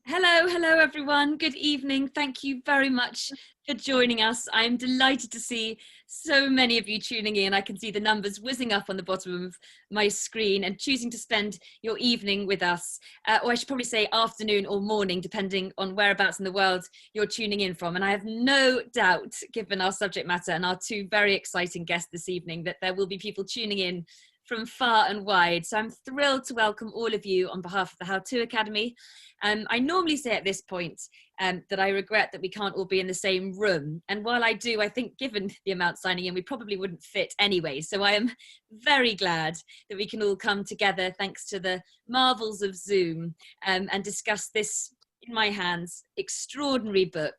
Hello everyone. Good evening. Thank you very much for joining us. I'm delighted to see so many of you tuning in. I can see the numbers whizzing up on the bottom of my screen and choosing to spend your evening with us, or I should probably say afternoon or morning, depending on whereabouts in the world you're tuning in from. And I have no doubt, given our subject matter and our two very exciting guests this evening, that there will be people tuning in from far and wide. So I'm thrilled to welcome all of you on behalf of the How To Academy. I normally say at this point that I regret that we can't all be in the same room. And while I do, I think given the amount signing in, we probably wouldn't fit anyway. So I am very glad that we can all come together thanks to the marvels of Zoom and discuss this, in my hands, extraordinary book.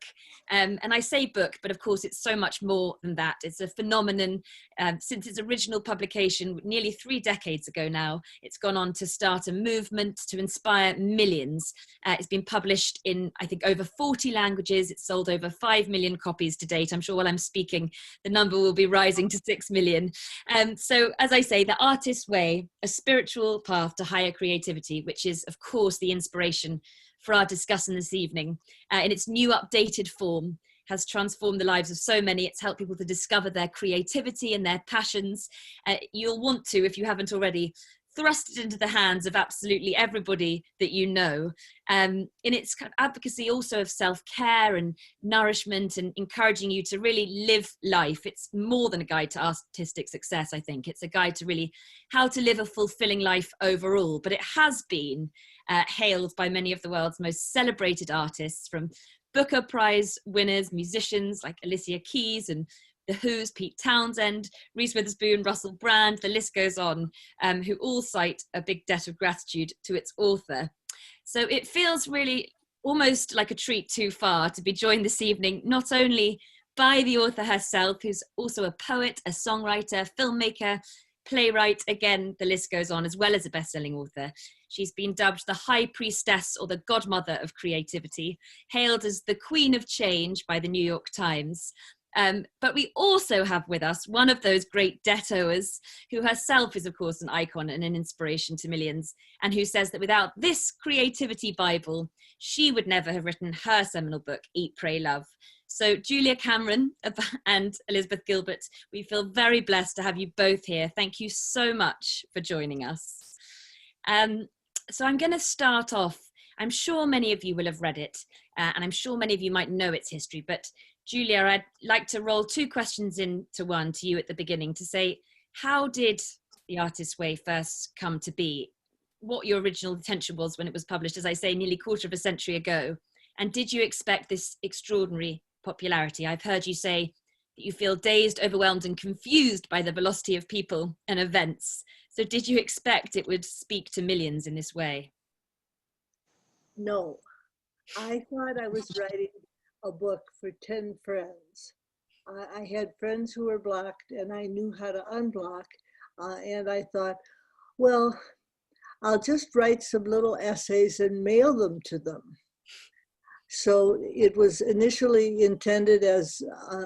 And I say book, but of course it's so much more than that. It's a phenomenon since its original publication nearly 3 decades ago now. It's gone on to start a movement to inspire millions. It's been published in, I think, over 40 languages. It's sold over 5 million copies to date. I'm sure while I'm speaking, the number will be rising to 6 million. So as I say, The Artist's Way, a spiritual path to higher creativity, which is, of course, the inspiration for our discussion this evening, in its new updated form, has transformed the lives of so many. It's helped people to discover their creativity and their passions. You'll want to, if you haven't already, thrust it into the hands of absolutely everybody that you know. In its kind of advocacy also of self-care and nourishment and encouraging you to really live life. It's more than a guide to artistic success, I think. It's a guide to really how to live a fulfilling life overall. But it has been hailed by many of the world's most celebrated artists, from Booker Prize winners, musicians like Alicia and The Who's Pete Townshend, Reese Witherspoon, Russell Brand, the list goes on, who all cite a big debt of gratitude to its author. So it feels really almost like a treat too far to be joined this evening, not only by the author herself, who's also a poet, a songwriter, filmmaker, playwright, again, the list goes on, as well as a best-selling author. She's been dubbed the High Priestess or the Godmother of Creativity, hailed as the Queen of Change by the New York Times. But we also have with us one of those great debt-owers, who herself is, of course, an icon and an inspiration to millions, and who says that without this creativity Bible, she would never have written her seminal book, Eat, Pray, Love. So Julia Cameron and Elizabeth Gilbert, we feel very blessed to have you both here. Thank you so much for joining us. So I'm going to start off. I'm sure many of you will have read it, and I'm sure many of you might know its history, but Julia, I'd like to roll 2 questions into one to you at the beginning to say, how did The Artist's Way first come to be? What your original intention was when it was published, as I say, nearly a quarter of a century ago? And did you expect this extraordinary popularity? I've heard you say that you feel dazed, overwhelmed, and confused by the velocity of people and events. So did you expect it would speak to millions in this way? No, I thought I was writing a book for 10 friends. I had friends who were blocked and I knew how to unblock. And I thought, well, I'll just write some little essays and mail them to them. So it was initially intended as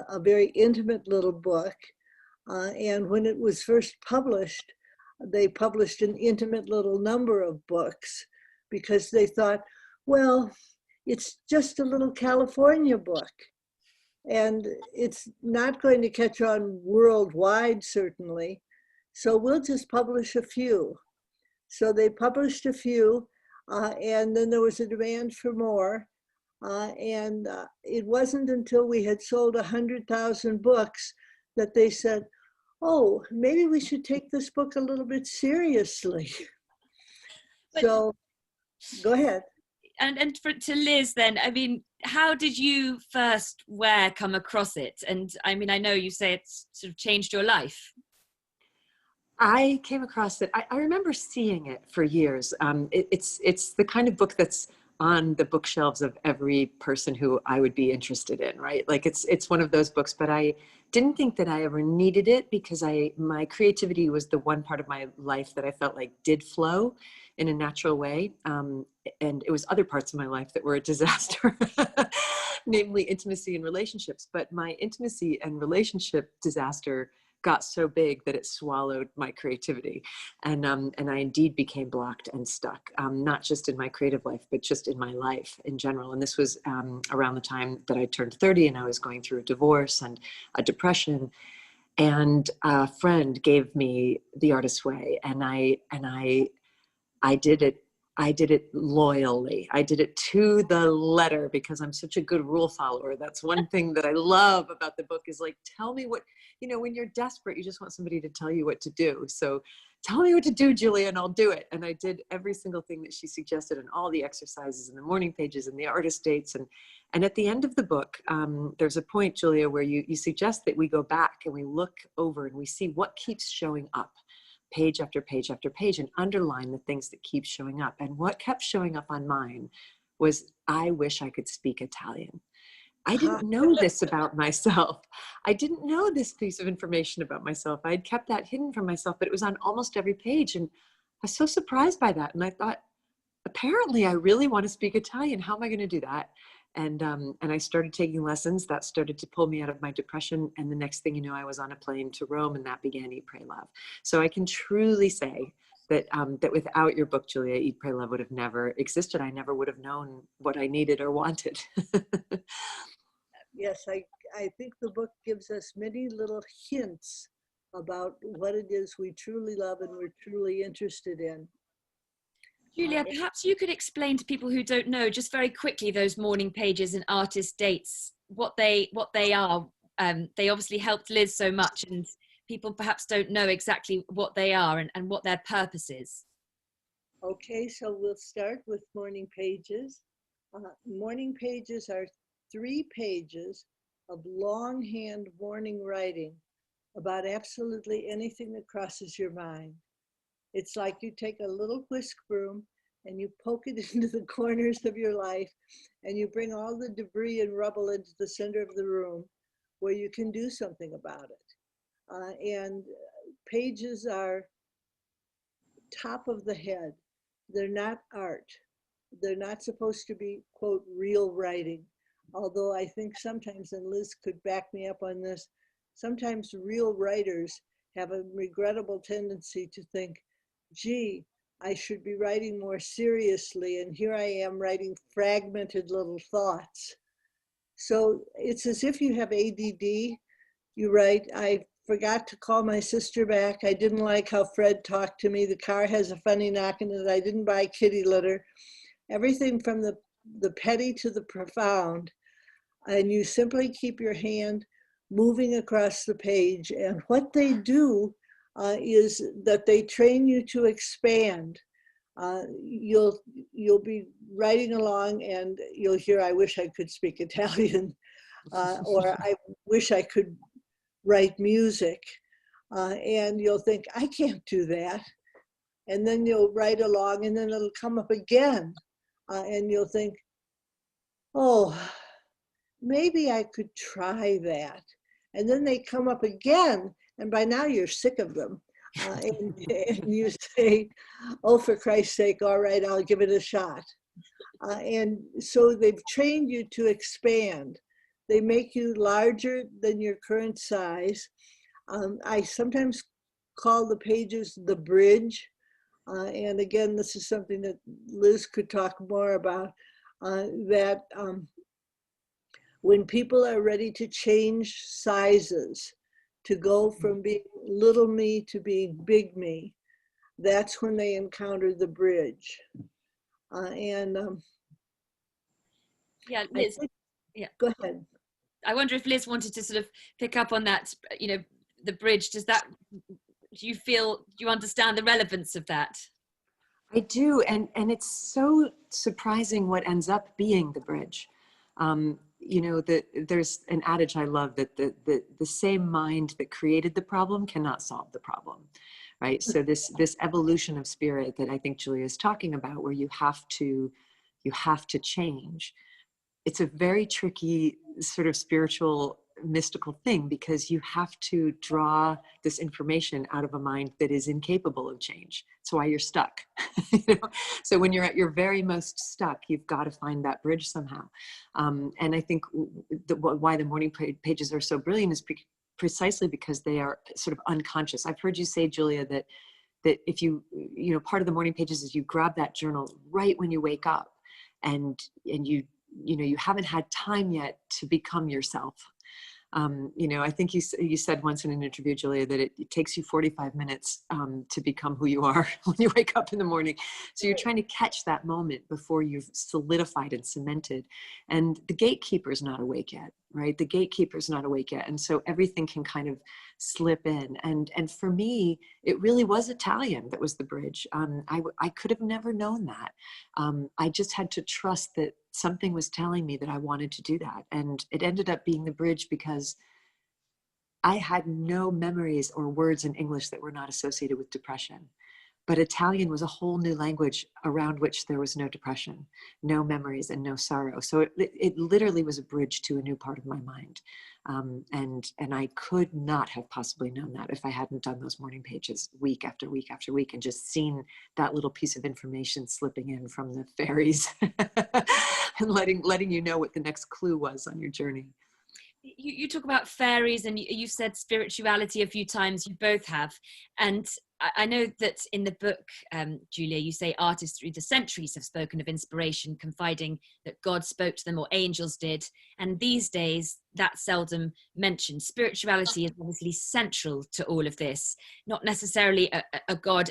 a very intimate little book. And when it was first published, they published an intimate little number of books because they thought, well, it's just a little California book. And it's not going to catch on worldwide, certainly. So we'll just publish a few. So they published a few, and then there was a demand for more. It wasn't until we had sold 100,000 books that they said, oh, maybe we should take this book a little bit seriously. So go ahead. And to Liz then, I mean, how did you first come across it? And I mean, I know you say it's sort of changed your life. I came across it. I remember seeing it for years. It's the kind of book that's on the bookshelves of every person who I would be interested in, right? Like it's one of those books, but I didn't think that I ever needed it because my creativity was the one part of my life that I felt like did flow in a natural way. And it was other parts of my life that were a disaster, namely intimacy and relationships. But my intimacy and relationship disaster got so big that it swallowed my creativity. And I indeed became blocked and stuck, not just in my creative life, but just in my life in general. And this was around the time that I turned 30, and I was going through a divorce and a depression. And a friend gave me The Artist's Way, and I did it. I did it loyally. I did it to the letter because I'm such a good rule follower. That's one thing that I love about the book is like, tell me what, when you're desperate, you just want somebody to tell you what to do. So tell me what to do, Julia, and I'll do it. And I did every single thing that she suggested, and all the exercises and the morning pages and the artist dates. And at the end of the book, there's a point, Julia, where you suggest that we go back and we look over and we see what keeps showing up, page after page after page, and underline the things that keep showing up. And what kept showing up on mine was, I wish I could speak Italian. I didn't know this about myself. I didn't know this piece of information about myself. I had kept that hidden from myself, but it was on almost every page. And I was so surprised by that. And I thought, apparently I really want to speak Italian. How am I going to do that? And I started taking lessons. That started to pull me out of my depression. And the next thing you know, I was on a plane to Rome, and that began Eat, Pray, Love. So I can truly say that that without your book, Julia, Eat, Pray, Love would have never existed. I never would have known what I needed or wanted. Yes, I think the book gives us many little hints about what it is we truly love and we're truly interested in. Julia, perhaps you could explain to people who don't know, just very quickly, those morning pages and artist dates, what they are. They obviously helped Liz so much, and people perhaps don't know exactly what they are and what their purpose is. Okay, so we'll start with morning pages. Morning pages are 3 pages of longhand morning writing about absolutely anything that crosses your mind. It's like you take a little whisk broom and you poke it into the corners of your life, and you bring all the debris and rubble into the center of the room where you can do something about it. And pages are top of the head. They're not art. They're not supposed to be, quote, real writing. Although I think sometimes, and Liz could back me up on this, sometimes real writers have a regrettable tendency to think, gee, I should be writing more seriously, and here I am writing fragmented little thoughts. So it's as if you have ADD. You write, I forgot to call my sister back. I didn't like how Fred talked to me. The car has a funny knock in it. I didn't buy kitty litter. Everything from the petty to the profound. And you simply keep your hand moving across the page. And what they do is that they train you to expand. You'll be writing along and you'll hear, I wish I could speak Italian, or I wish I could write music. And you'll think, I can't do that. And then you'll write along, and then it'll come up again. And you'll think, oh, maybe I could try that. And then they come up again, and by now you're sick of them. And you say, oh, for Christ's sake, all right, I'll give it a shot. And so they've trained you to expand. They make you larger than your current size. I sometimes call the pages the bridge. And again, this is something that Liz could talk more about, that when people are ready to change sizes, to go from being little me to being big me, that's when they encounter the bridge. Yeah, Liz. Yeah. Go ahead. I wonder if Liz wanted to sort of pick up on that, the bridge. Do you understand the relevance of that? I do, and it's so surprising what ends up being the bridge. There's an adage I love that the same mind that created the problem cannot solve the problem, right? So this evolution of spirit that I think Julia is talking about, where you have to change. It's a very tricky sort of spiritual, mystical thing, because you have to draw this information out of a mind that is incapable of change. That's why you're stuck. So when you're at your very most stuck, you've got to find that bridge somehow. And I think why the morning pages are so brilliant is precisely because they are sort of unconscious. I've heard you say, Julia, that if you part of the morning pages is you grab that journal right when you wake up, and you haven't had time yet to become yourself. I think you said once in an interview, Julia, that it takes you 45 minutes to become who you are when you wake up in the morning. So you're trying to catch that moment before you've solidified and cemented. And the gatekeeper's not awake yet, right? The gatekeeper's not awake yet. And so everything can kind of slip in. And for me, it really was Italian that was the bridge. I could have never known that. I just had to trust that something was telling me that I wanted to do that. And it ended up being the bridge because I had no memories or words in English that were not associated with depression. But Italian was a whole new language around which there was no depression, no memories, and no sorrow. So it literally was a bridge to a new part of my mind. And I could not have possibly known that if I hadn't done those morning pages week after week after week and just seen that little piece of information slipping in from the fairies and letting you know what the next clue was on your journey. You talk about fairies, and you said spirituality a few times. You both have. And I know that in the book, Julia, you say artists through the centuries have spoken of inspiration, confiding that God spoke to them or angels did. And these days, that's seldom mentioned. Spirituality is obviously central to all of this, not necessarily a God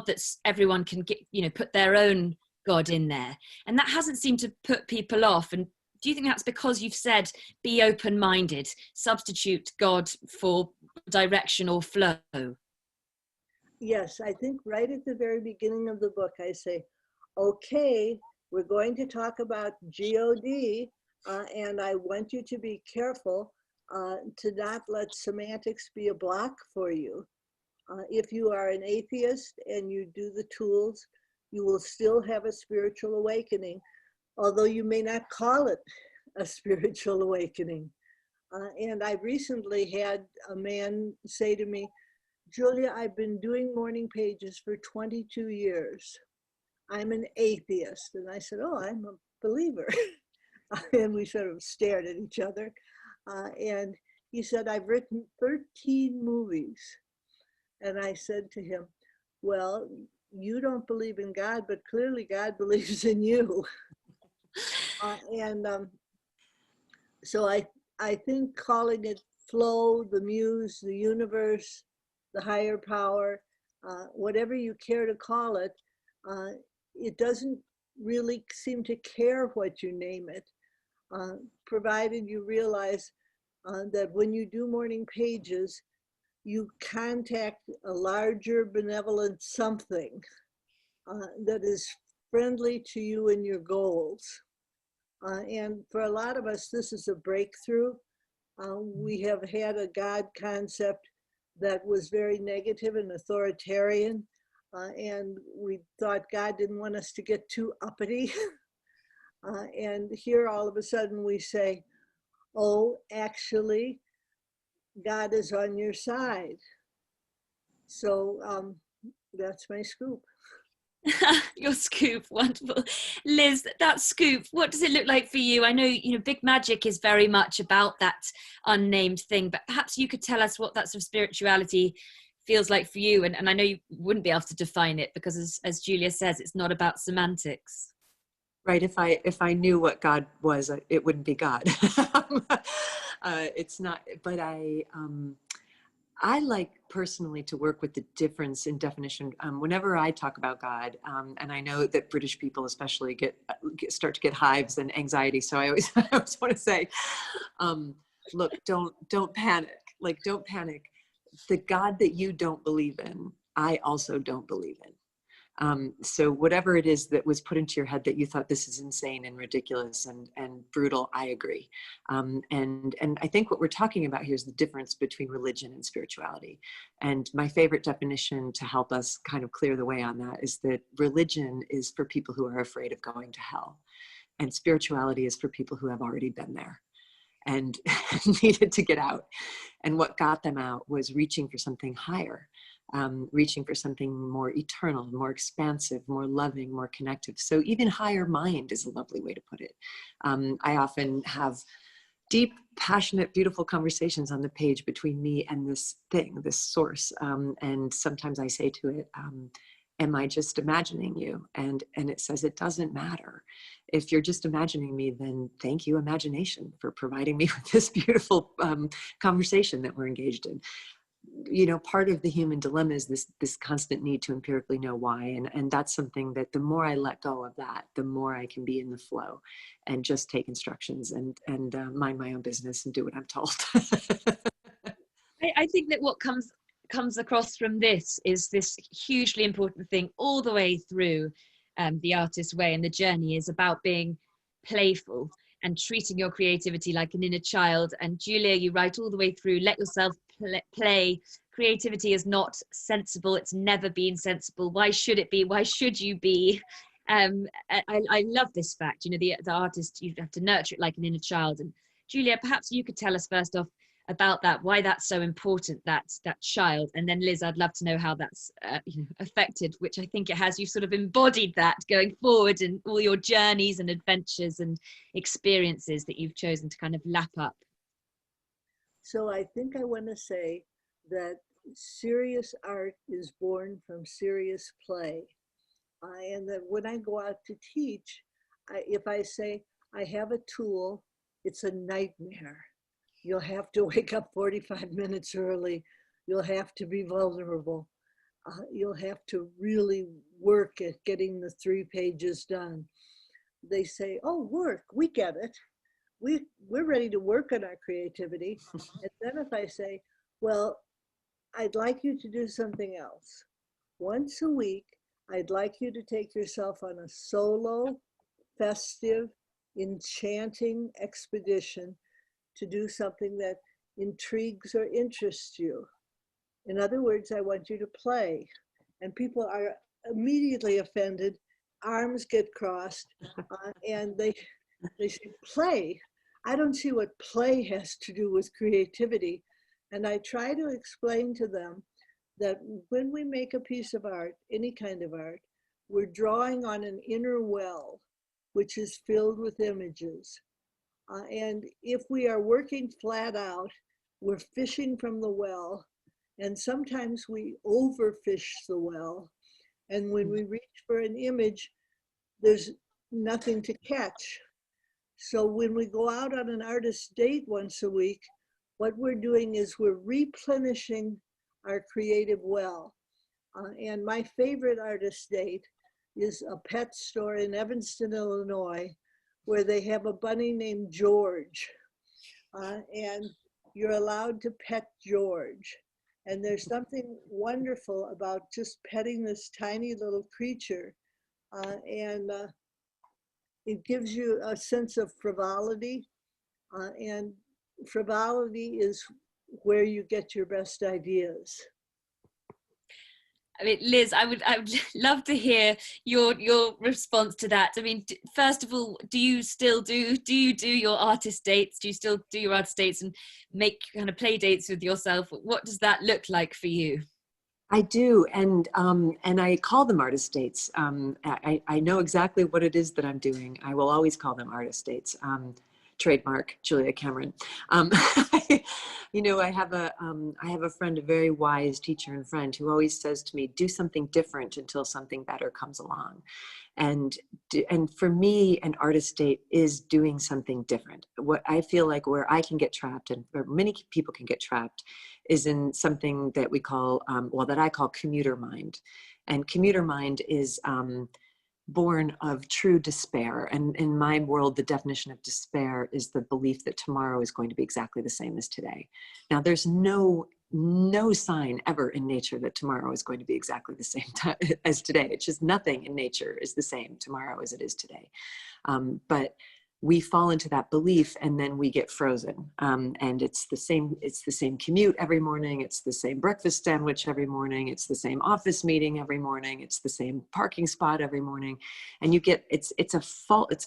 that's everyone can get, put their own God in there. And that hasn't seemed to put people off. And do you think that's because you've said, be open-minded, substitute God for direction or flow? Yes, I think right at the very beginning of the book, I say, okay, we're going to talk about God, and I want you to be careful to not let semantics be a block for you. If you are an atheist and you do the tools, you will still have a spiritual awakening, although you may not call it a spiritual awakening. And I recently had a man say to me, Julia, I've been doing morning pages for 22 years. I'm an atheist. And I said, oh, I'm a believer. And we sort of stared at each other. And he said, I've written 13 movies. And I said to him, well, you don't believe in God, but clearly God believes in you. So I think calling it flow, the muse, the universe, the higher power, whatever you care to call it, it doesn't really seem to care what you name it, provided you realize that when you do morning pages, you contact a larger benevolent something that is friendly to you and your goals. And for a lot of us, this is a breakthrough. We have had a God concept that was very negative and authoritarian, and we thought God didn't want us to get too uppity. And here all of a sudden we say, oh, actually, God is on your side. So that's my scoop. Your scoop, wonderful. Liz, that scoop, what does it look like for you? I know, Big Magic is very much about that unnamed thing, but perhaps you could tell us what that sort of spirituality feels like for you. And I know you wouldn't be able to define it because as Julia says, it's not about semantics. Right. If I knew what God was, it wouldn't be God. It's not, but I like personally to work with the difference in definition. Whenever I talk about God, and I know that British people especially start to get hives and anxiety. So I always want to say, look, don't panic. Like, don't panic. The God that you don't believe in, I also don't believe in. So whatever it is that was put into your head that you thought this is insane and ridiculous and brutal, I agree. And I think what we're talking about here is the difference between religion and spirituality. And my favorite definition to help us kind of clear the way on that is that religion is for people who are afraid of going to hell. And spirituality is for people who have already been there and needed to get out. And what got them out was reaching for something higher. Reaching for something more eternal, more expansive, more loving, more connective. So even higher mind is a lovely way to put it. I often have deep, passionate, beautiful conversations on the page between me and this thing, this source. And sometimes I say to it, am I just imagining you? And it says, it doesn't matter. If you're just imagining me, then thank you, imagination, for providing me with this beautiful conversation that we're engaged in. You know, part of the human dilemma is this constant need to empirically know why. And that's something that the more I let go of that, the more I can be in the flow and just take instructions and mind my own business and do what I'm told. I think that what comes across from this is this hugely important thing all the way through the artist's way, and the journey is about being playful and treating your creativity like an inner child. And Julia, you write all the way through, let yourself play. Creativity is not sensible. It's never been sensible. Why should it be? Why should you be? I love this fact. You know, the artist, you have to nurture it like an inner child. And Julia, perhaps you could tell us first off about that, why that's so important, that child. And then Liz, I'd love to know how that's affected, which I think it has. You've sort of embodied that going forward in all your journeys and adventures and experiences that you've chosen to kind of lap up. So I think I want to say that serious art is born from serious play. And that when I go out to teach, if I say I have a tool, it's a nightmare. You'll have to wake up 45 minutes early. You'll have to be vulnerable. You'll have to really work at getting the 3 pages done. They say, oh, work, we get it. We're ready to work on our creativity. And then if I say, well, I'd like you to do something else. Once a week, I'd like you to take yourself on a solo, festive, enchanting expedition to do something that intrigues or interests you. In other words, I want you to play. And people are immediately offended, arms get crossed, and they say, play? I don't see what play has to do with creativity. And I try to explain to them that when we make a piece of art, any kind of art, we're drawing on an inner well, which is filled with images. And if we are working flat out, we're fishing from the well, and sometimes we overfish the well. And when we reach for an image, there's nothing to catch. So when we go out on an artist date once a week, what we're doing is we're replenishing our creative well. And my favorite artist date is a pet store in Evanston, Illinois, where they have a bunny named George. And you're allowed to pet George. And there's something wonderful about just petting this tiny little creature. And it gives you a sense of frivolity. And frivolity is where you get your best ideas. I mean, Liz, I would love to hear your response to that. I mean, first of all, do you do your artist dates? Do you still do your artist dates and make kind of play dates with yourself? What does that look like for you? I do, and I call them artist dates. I know exactly what it is that I'm doing. I will always call them artist dates. Trademark Julia Cameron. You know, I have a friend, a very wise teacher and friend, who always says to me, do something different until something better comes along. And for me, an artist date is doing something different. What I feel like where I can get trapped, and where many people can get trapped, is in something that we call, that I call commuter mind. And commuter mind is born of true despair. And in my world, the definition of despair is the belief that tomorrow is going to be exactly the same as today. Now, there's no sign ever in nature that tomorrow is going to be exactly the same time as today. It's just nothing in nature is the same tomorrow as it is today. But we fall into that belief and then we get frozen. And it's the same commute every morning. It's the same breakfast sandwich every morning. It's the same office meeting every morning. It's the same parking spot every morning. And you get, it's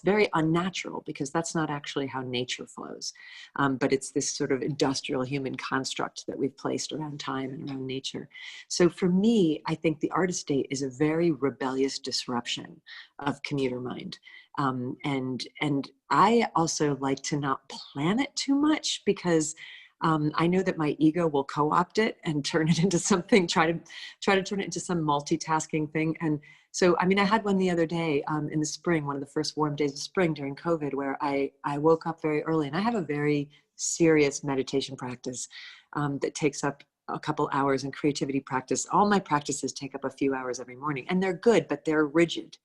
very unnatural, because that's not actually how nature flows. But it's this sort of industrial human construct that we've placed around time and around nature. So for me, I think the artist date is a very rebellious disruption of commuter mind. And I also like to not plan it too much, because I know that my ego will co-opt it and turn it into something, try to turn it into some multitasking thing. And so, I mean, I had one the other day in the spring, one of the first warm days of spring during COVID, where I woke up very early, and I have a very serious meditation practice that takes up a couple hours, and creativity practice. All my practices take up a few hours every morning, and they're good, but they're rigid.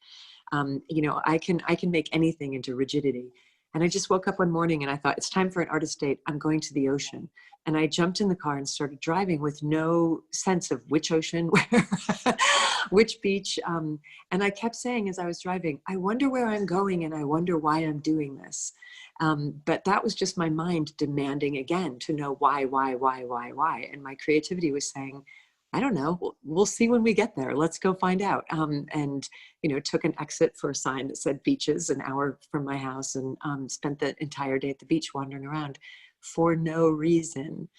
You know, I can make anything into rigidity. And I just woke up one morning and I thought, it's time for an artist date. I'm going to the ocean. And I jumped in the car and started driving with no sense of which ocean, where, which beach. And I kept saying as I was driving, I wonder where I'm going, and I wonder why I'm doing this. But that was just my mind demanding again to know why. And my creativity was saying, I don't know, we'll see when we get there. Let's go find out. And, you know, took an exit for a sign that said beaches an hour from my house, and spent the entire day at the beach wandering around for no reason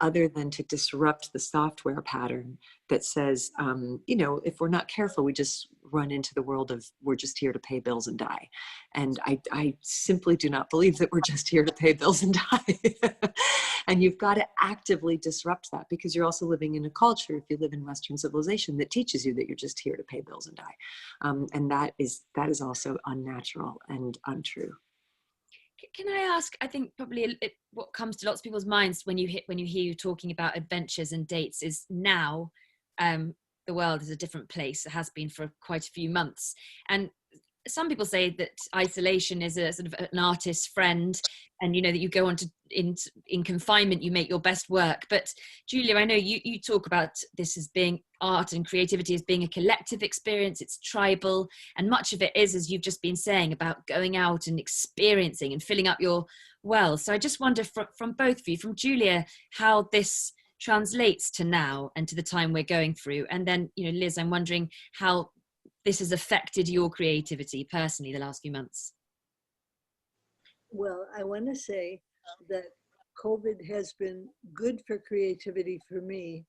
other than to disrupt the software pattern that says, you know, if we're not careful, we just run into the world of we're just here to pay bills and die. And I simply do not believe that we're just here to pay bills and die. And you've got to actively disrupt that, because you're also living in a culture, if you live in Western civilization, that teaches you that you're just here to pay bills and die. And that is also unnatural and untrue. Can I ask, I think probably what comes to lots of people's minds when you hear you talking about adventures and dates is now the world is a different place. It has been for quite a few months. And some people say that isolation is a sort of an artist's friend, and you know that you go on to in confinement you make your best work. But Julia, I know you talk about this as being art and creativity as being a collective experience. It's tribal, and much of it is, as you've just been saying, about going out and experiencing and filling up your well. So I just wonder from both of you, from Julia, how this translates to now and to the time we're going through, and then, you know, Liz, I'm wondering how this has affected your creativity personally the last few months. Well, I want to say that COVID has been good for creativity for me.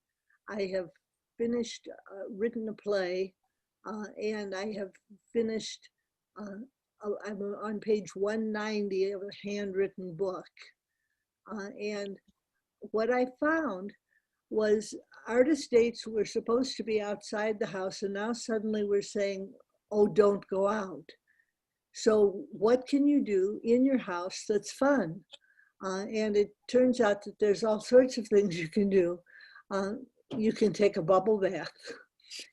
I have finished, written a play, and I have finished, I'm on page 190 of a handwritten book. And what I found was artist dates were supposed to be outside the house, and now suddenly we're saying, oh, don't go out. So what can you do in your house that's fun? And it turns out that there's all sorts of things you can do. You can take a bubble bath.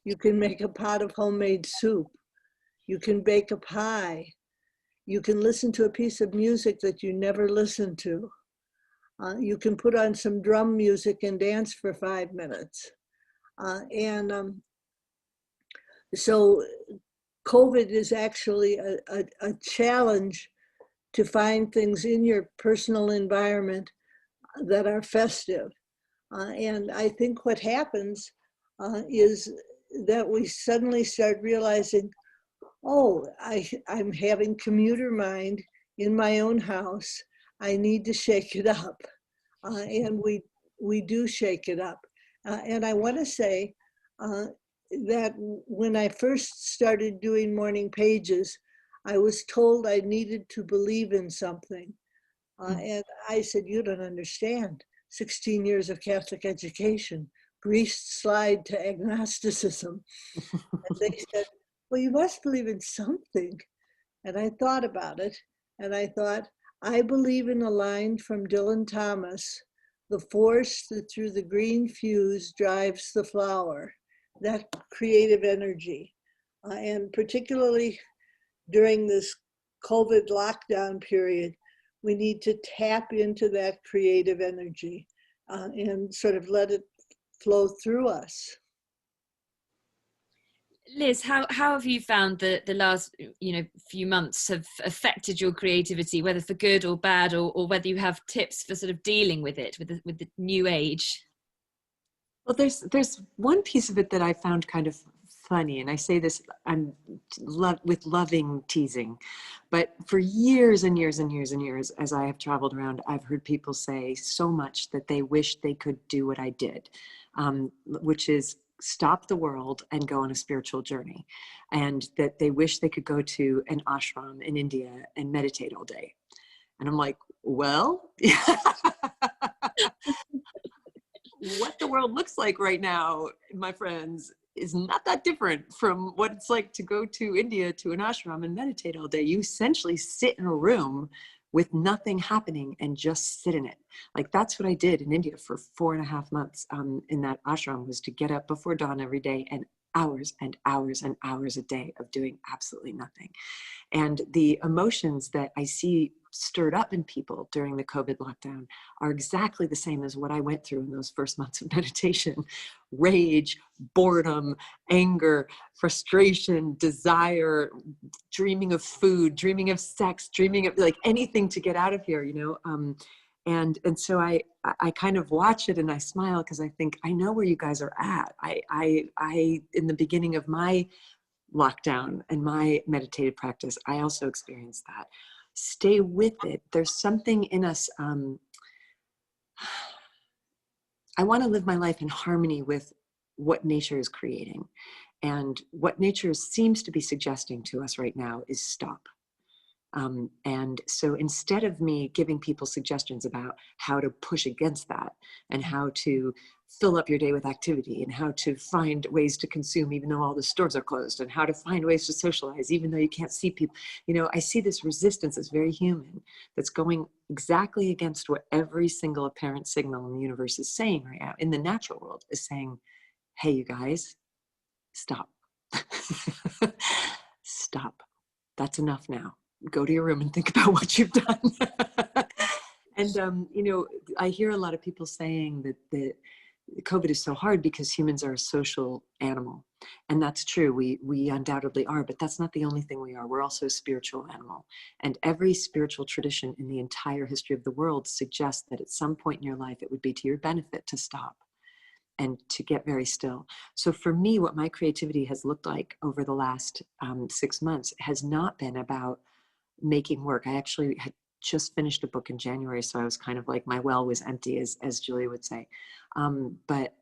You can make a pot of homemade soup. You can bake a pie. You can listen to a piece of music that you never listened to. You can put on some drum music and dance for 5 minutes. So COVID is actually a challenge to find things in your personal environment that are festive. And I think what happens is that we suddenly start realizing, oh, I'm having commuter mind in my own house. I need to shake it up. And we do shake it up. And I want to say that when I first started doing morning pages, I was told I needed to believe in something. And I said, you don't understand. 16 years of Catholic education, greased slide to agnosticism. And they said, well, you must believe in something. And I thought about it, and I thought, I believe in a line from Dylan Thomas, the force that through the green fuse drives the flower, that creative energy. And particularly during this COVID lockdown period, we need to tap into that creative energy and sort of let it flow through us. Liz, how have you found the last few months have affected your creativity, whether for good or bad, or whether you have tips for sort of dealing with it with the new age? Well, there's one piece of it that I found kind of funny, and I say this with loving teasing, but for years and years and years and years, as I have traveled around, I've heard people say so much that they wish they could do what I did, which is stop the world and go on a spiritual journey, and that they wish they could go to an ashram in India and meditate all day. And I'm like, well, what the world looks like right now, my friends, is not that different from what it's like to go to India to an ashram and meditate all day. You essentially sit in a room with nothing happening and just sit in it. Like, that's what I did in India for 4.5 months in that ashram, was to get up before dawn every day and hours and hours and hours a day of doing absolutely nothing. And the emotions that I see stirred up in people during the COVID lockdown are exactly the same as what I went through in those first months of meditation. Rage, boredom, anger, frustration, desire, dreaming of food, dreaming of sex, dreaming of like anything to get out of here, you know? And so I kind of watch it and I smile, because I think, I know where you guys are at. I in the beginning of my lockdown and my meditative practice, I also experienced that. Stay with it. There's something in us. I want to live my life in harmony with what nature is creating. And what nature seems to be suggesting to us right now is stop. And so instead of me giving people suggestions about how to push against that and how to fill up your day with activity and how to find ways to consume even though all the stores are closed, and how to find ways to socialize even though you can't see people, you know, I see this resistance that's very human, that's going exactly against what every single apparent signal in the universe is saying right now, in the natural world, is saying, hey, you guys, stop. Stop. That's enough now. Go to your room and think about what you've done. And, you know, I hear a lot of people saying that COVID is so hard because humans are a social animal. And that's true. We undoubtedly are, but that's not the only thing we are. We're also a spiritual animal. And every spiritual tradition in the entire history of the world suggests that at some point in your life, it would be to your benefit to stop and to get very still. So for me, what my creativity has looked like over the last 6 months has not been about making work. I actually had just finished a book in January, so I was kind of like, my well was empty, as Julia would say, but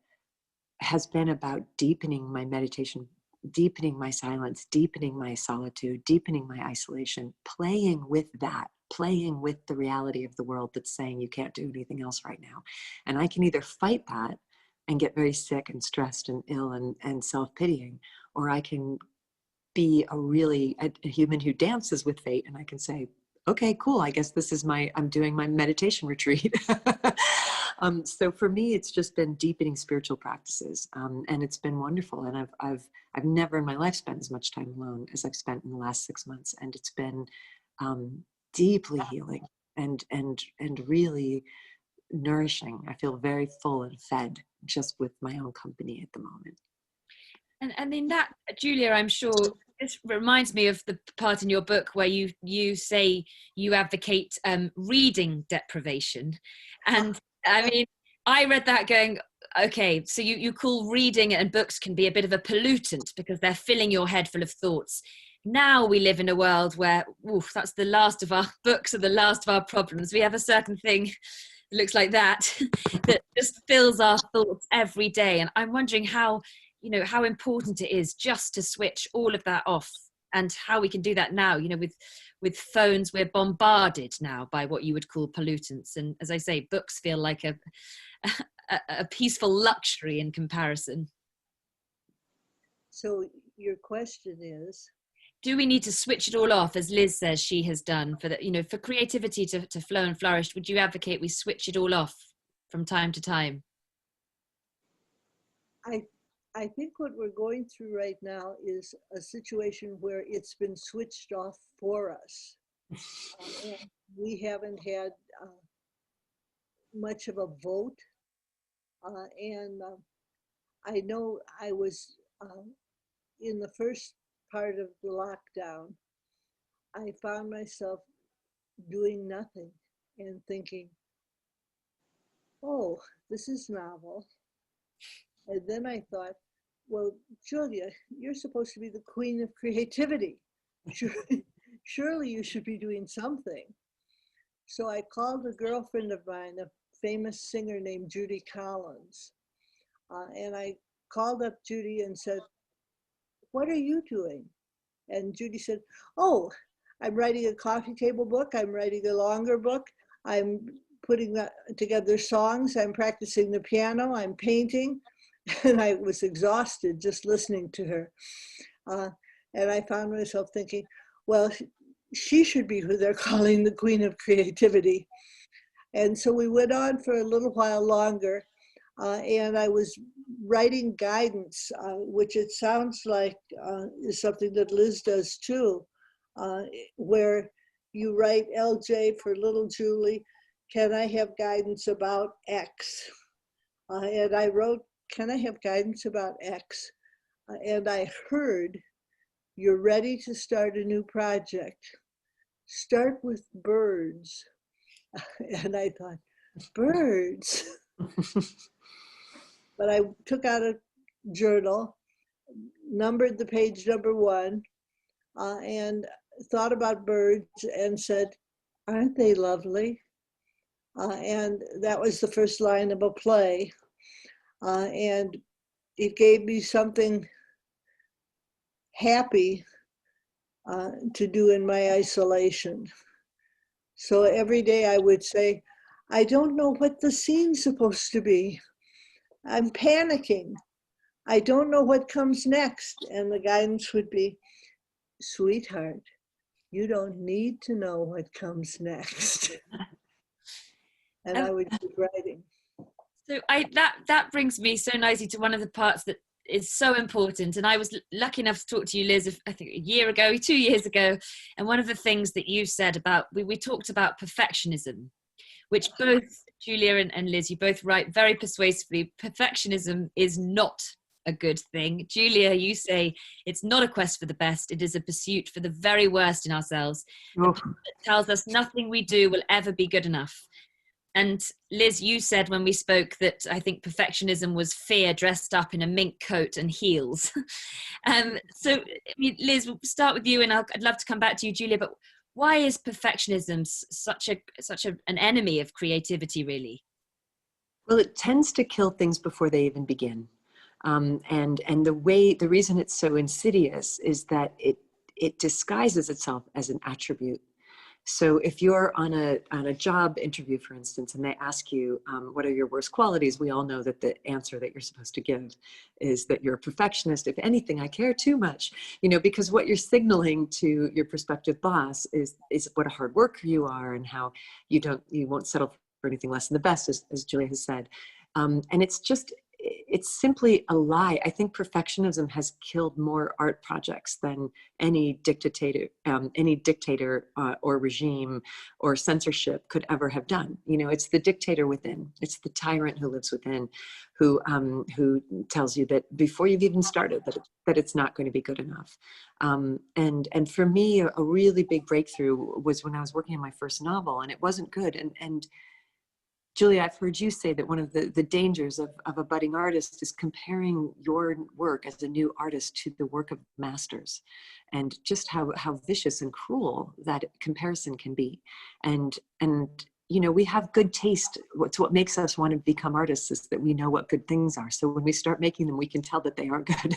has been about deepening my meditation, deepening my silence, deepening my solitude, deepening my isolation, playing with that, playing with the reality of the world that's saying you can't do anything else right now. And I can either fight that and get very sick and stressed and ill and self-pitying, or I can be a human who dances with fate, and I can say, okay, cool, I guess this is I'm doing my meditation retreat. So for me, it's just been deepening spiritual practices, and it's been wonderful. And I've never in my life spent as much time alone as I've spent in the last 6 months, and it's been deeply healing and really nourishing. I feel very full and fed just with my own company at the moment. And in that, Julia, I'm sure this reminds me of the part in your book where you say you advocate reading deprivation. And I mean, I read that going, okay, so you call reading and books can be a bit of a pollutant because they're filling your head full of thoughts. Now we live in a world where, oof, that's the last of our books are the last of our problems. We have a certain thing that looks like that, that just fills our thoughts every day. And I'm wondering how important it is just to switch all of that off, and how we can do that now. You know, with phones, we're bombarded now by what you would call pollutants. And as I say, books feel like a peaceful luxury in comparison. So your question is, do we need to switch it all off, as Liz says she has done, for creativity to flow and flourish? Would you advocate we switch it all off from time to time? I think what we're going through right now is a situation where it's been switched off for us. And we haven't had much of a vote. And I know I was in the first part of the lockdown, I found myself doing nothing and thinking, oh, this is novel. And then I thought, well, Julia, you're supposed to be the queen of creativity. Surely you should be doing something. So I called a girlfriend of mine, a famous singer named Judy Collins. And I called up Judy and said, "What are you doing?" And Judy said, "Oh, I'm writing a coffee table book. I'm writing a longer book. I'm putting together songs. I'm practicing the piano. I'm painting." And I was exhausted just listening to her. And I found myself thinking, well, she should be who they're calling the Queen of Creativity. And so we went on for a little while longer. And I was writing guidance, which it sounds like is something that Liz does too, where you write LJ for little Julie, "Can I have guidance about X?" And I wrote, "Can I have guidance about X?" And I heard, "You're ready to start a new project. Start with birds." And I thought, birds? But I took out a journal, numbered the page number 1, and thought about birds and said, "Aren't they lovely?" And that was the first line of a play. And it gave me something happy to do in my isolation. So every day I would say, "I don't know what the scene's supposed to be. I'm panicking. I don't know what comes next." And the guidance would be, "Sweetheart, you don't need to know what comes next." And I would keep writing. So that brings me so nicely to one of the parts that is so important. And I was lucky enough to talk to you, Liz, I think a year ago, 2 years ago. And one of the things that you said about, we talked about perfectionism, which both Julia and Liz, you both write very persuasively. Perfectionism is not a good thing. Julia, you say it's not a quest for the best. It is a pursuit for the very worst in ourselves. Oh. That tells us nothing we do will ever be good enough. And Liz, you said when we spoke that I think perfectionism was fear dressed up in a mink coat and heels. So, I mean, Liz, we'll start with you, and I'd love to come back to you, Julia. But why is perfectionism such an enemy of creativity, really? Well, it tends to kill things before they even begin. And the reason it's so insidious is that it disguises itself as an attribute. So if you're on a job interview, for instance, and they ask you, what are your worst qualities? We all know that the answer that you're supposed to give is that you're a perfectionist. If anything, I care too much, because what you're signaling to your prospective boss is what a hard worker you are and how you won't settle for anything less than the best, as Julia has said. And it's simply a lie. I think perfectionism has killed more art projects than any dictator or regime or censorship could ever have done. It's the dictator within. It's the tyrant who lives within, who tells you that before you've even started, that it's not going to be good enough. And for me, a really big breakthrough was when I was working on my first novel, and it wasn't good. And Julia, I've heard you say that one of the dangers of a budding artist is comparing your work as a new artist to the work of masters, and just how vicious and cruel that comparison can be. And we have good taste. What makes us want to become artists is that we know what good things are. So when we start making them, we can tell that they aren't good.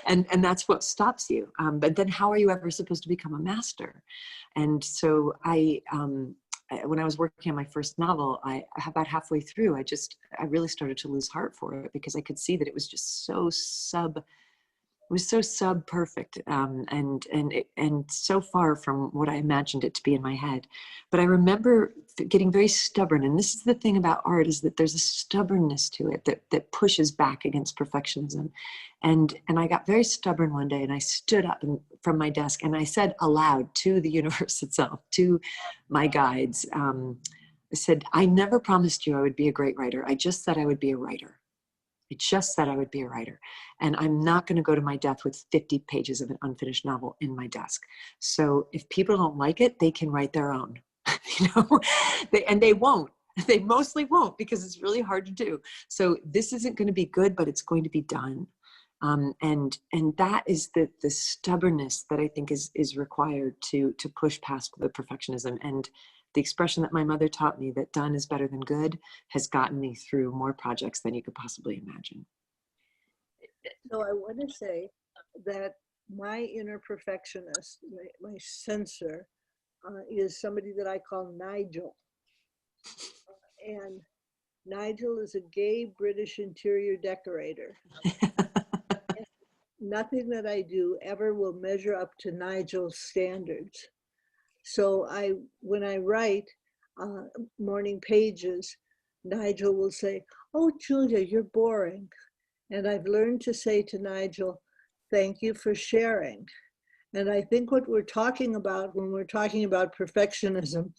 And that's what stops you. But then how are you ever supposed to become a master? And so when I was working on my first novel, about halfway through, I really started to lose heart for it, because I could see that it was just so sub perfect, and so far from what I imagined it to be in my head. But I remember getting very stubborn, and this is the thing about art, is that there's a stubbornness to it that pushes back against perfectionism. And I got very stubborn one day, and I stood up from my desk, and I said aloud to the universe itself, to my guides, I said, "I never promised you I would be a great writer. I just said I would be a writer. I just said I would be a writer. And I'm not going to go to my death with 50 pages of an unfinished novel in my desk. So if people don't like it, they can write their own." And they won't. They mostly won't, because it's really hard to do. So this isn't going to be good, but it's going to be done. And that is the stubbornness that I think is required to push past the perfectionism. And the expression that my mother taught me, that done is better than good, has gotten me through more projects than you could possibly imagine. So I want to say that my inner perfectionist, my censor, is somebody that I call Nigel. And Nigel is a gay British interior decorator. Nothing that I do ever will measure up to Nigel's standards. So when I write morning pages, Nigel will say, "Oh, Julia, you're boring." And I've learned to say to Nigel, "Thank you for sharing." And I think what we're talking about when we're talking about perfectionism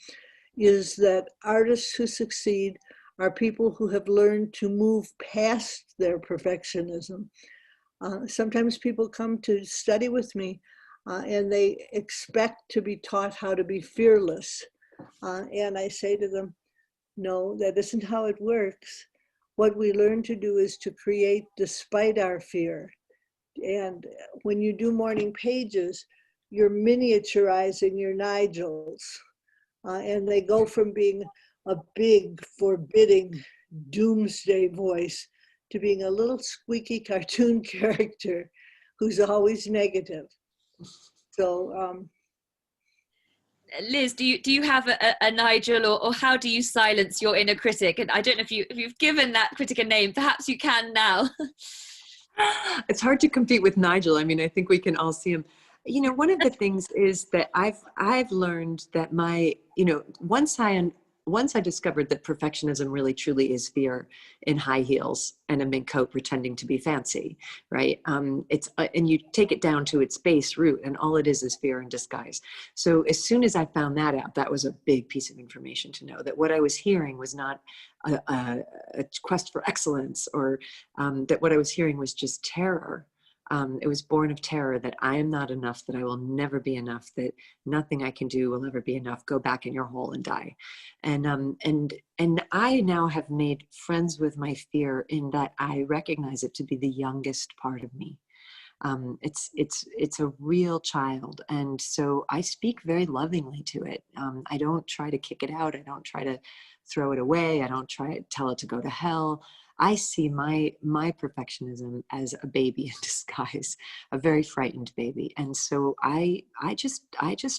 is that artists who succeed are people who have learned to move past their perfectionism. Sometimes people come to study with me and they expect to be taught how to be fearless. And I say to them, no, that isn't how it works. What we learn to do is to create despite our fear. And when you do morning pages, you're miniaturizing your Nigels. And they go from being a big, forbidding, doomsday voice to being a little squeaky cartoon character who's always negative. So Liz, do you have a Nigel, or how do you silence your inner critic? And I don't know if you've given that critic a name. Perhaps you can now. It's hard to compete with Nigel. I mean, I think we can all see him. You know, one of the things is that I've learned that once I discovered that perfectionism really truly is fear in high heels and a mink coat pretending to be fancy, right? And you take it down to its base root, and all it is fear in disguise. So as soon as I found that out, that was a big piece of information to know that what I was hearing was not a quest for excellence, or that what I was hearing was just terror. It was born of terror that I am not enough, that I will never be enough, that nothing I can do will ever be enough. Go back in your hole and die. And I now have made friends with my fear in that I recognize it to be the youngest part of me. It's a real child, and so I speak very lovingly to it. I don't try to kick it out. I don't try to throw it away. I don't try to tell it to go to hell. I see my perfectionism as a baby in disguise, a very frightened baby, and so I just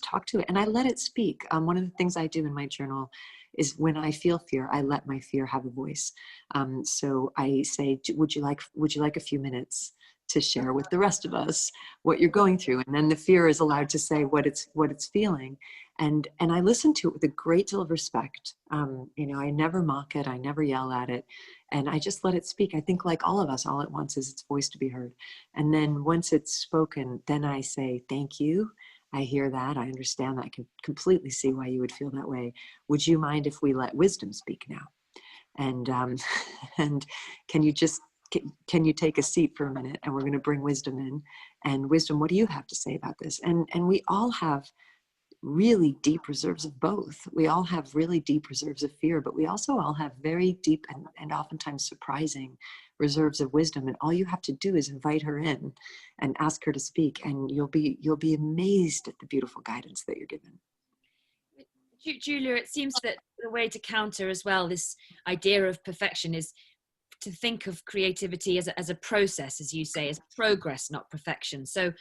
talk to it and I let it speak. One of the things I do in my journal is when I feel fear, I let my fear have a voice. So I say, would you like a few minutes to share with the rest of us what you're going through? And then the fear is allowed to say what it's feeling. And I listen to it with a great deal of respect. I never mock it. I never yell at it. And I just let it speak. I think like all of us, all it wants is its voice to be heard. And then once it's spoken, then I say, thank you. I hear that. I understand that. I can completely see why you would feel that way. Would you mind if we let wisdom speak now? And and can you take a seat for a minute, and we're going to bring wisdom in. And wisdom, what do you have to say about this? And we all have really deep reserves of both. We all have really deep reserves of fear, but we also all have very deep and oftentimes surprising reserves of wisdom. And all you have to do is invite her in and ask her to speak, and you'll be amazed at the beautiful guidance that you're given. Julia, it seems that the way to counter as well this idea of perfection is to think of creativity as a process, as you say, as progress, not perfection. So,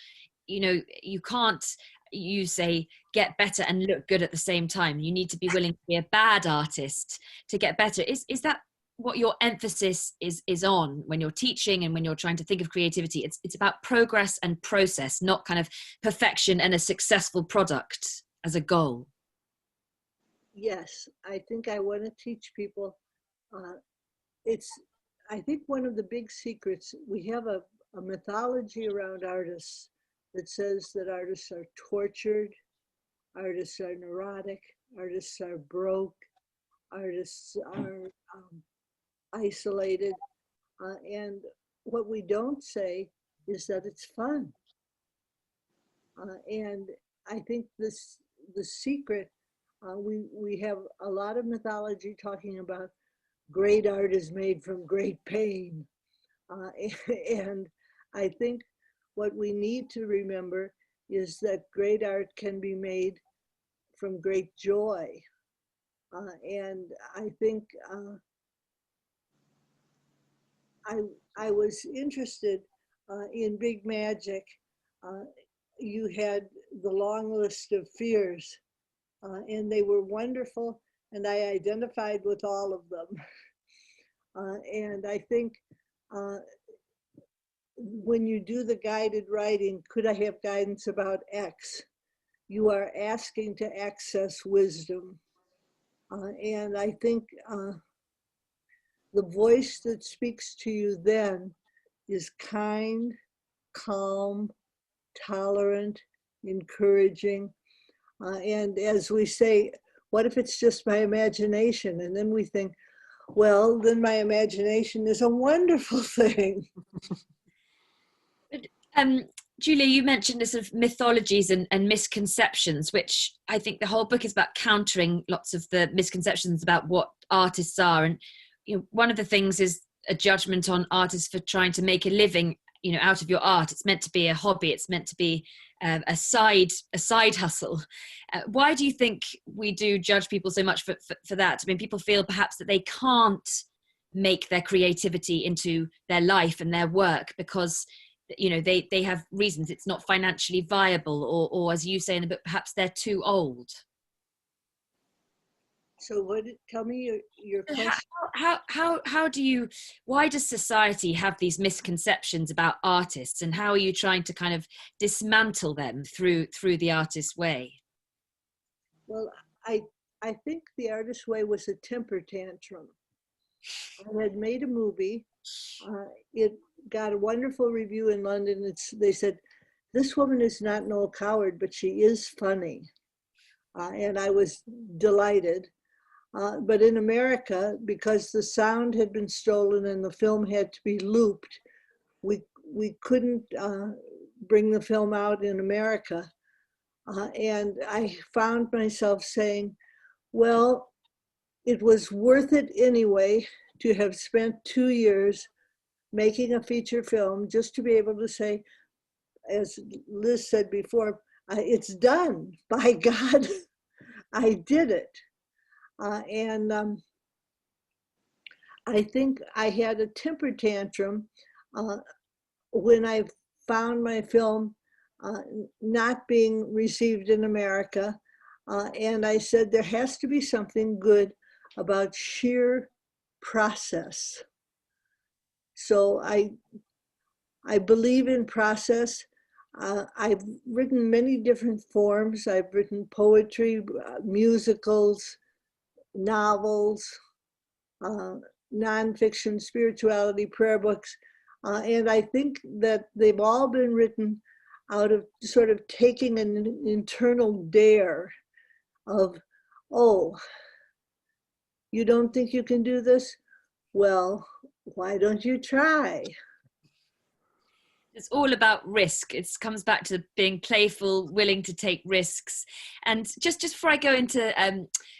you can't, you say, get better and look good at the same time. You need to be willing to be a bad artist to get better. Is that what your emphasis is on when you're teaching and when you're trying to think of creativity? It's about progress and process, not kind of perfection and a successful product as a goal. yes, I think I want to teach people. I think one of the big secrets, we have a mythology around artists that says that artists are tortured, artists are neurotic, artists are broke, artists are isolated. And what we don't say is that it's fun. And I think the secret, we have a lot of mythology talking about great art is made from great pain. And I think what we need to remember is that great art can be made from great joy. And I think I was interested in Big Magic, you had the long list of fears, and they were wonderful, and I identified with all of them. And I think when you do the guided writing, could I have guidance about X? You are asking to access wisdom. And I think the voice that speaks to you then is kind, calm, tolerant, encouraging. And as we say, what if it's just my imagination? And then we think, well, then my imagination is a wonderful thing. Julia, you mentioned the sort of mythologies and misconceptions, which I think the whole book is about countering lots of the misconceptions about what artists are. And one of the things is a judgment on artists for trying to make a living, out of your art. It's meant to be a hobby. It's meant to be a side hustle. Why do you think we do judge people so much for that? I mean, people feel perhaps that they can't make their creativity into their life and their work because they have reasons. It's not financially viable, or as you say in the book, perhaps they're too old. So tell me your question. Why does society have these misconceptions about artists, and how are you trying to kind of dismantle them through the artist's way? Well, I think the artist's way was a temper tantrum. I had made a movie. It got a wonderful review in London. They said, this woman is not Noel Coward, but she is funny. And I was delighted. But in America, because the sound had been stolen and the film had to be looped, we couldn't bring the film out in America. And I found myself saying, well, it was worth it anyway to have spent 2 years making a feature film just to be able to say, as Liz said before, it's done. By God, I did it. And I think I had a temper tantrum when I found my film not being received in America. And I said, there has to be something good about sheer process. So I believe in process. I've written many different forms. I've written poetry, musicals, novels, nonfiction, spirituality, prayer books. And I think that they've all been written out of sort of taking an internal dare of, oh, you don't think you can do this? Well, why don't you try? It's all about risk. It comes back to being playful, willing to take risks. And just before I go into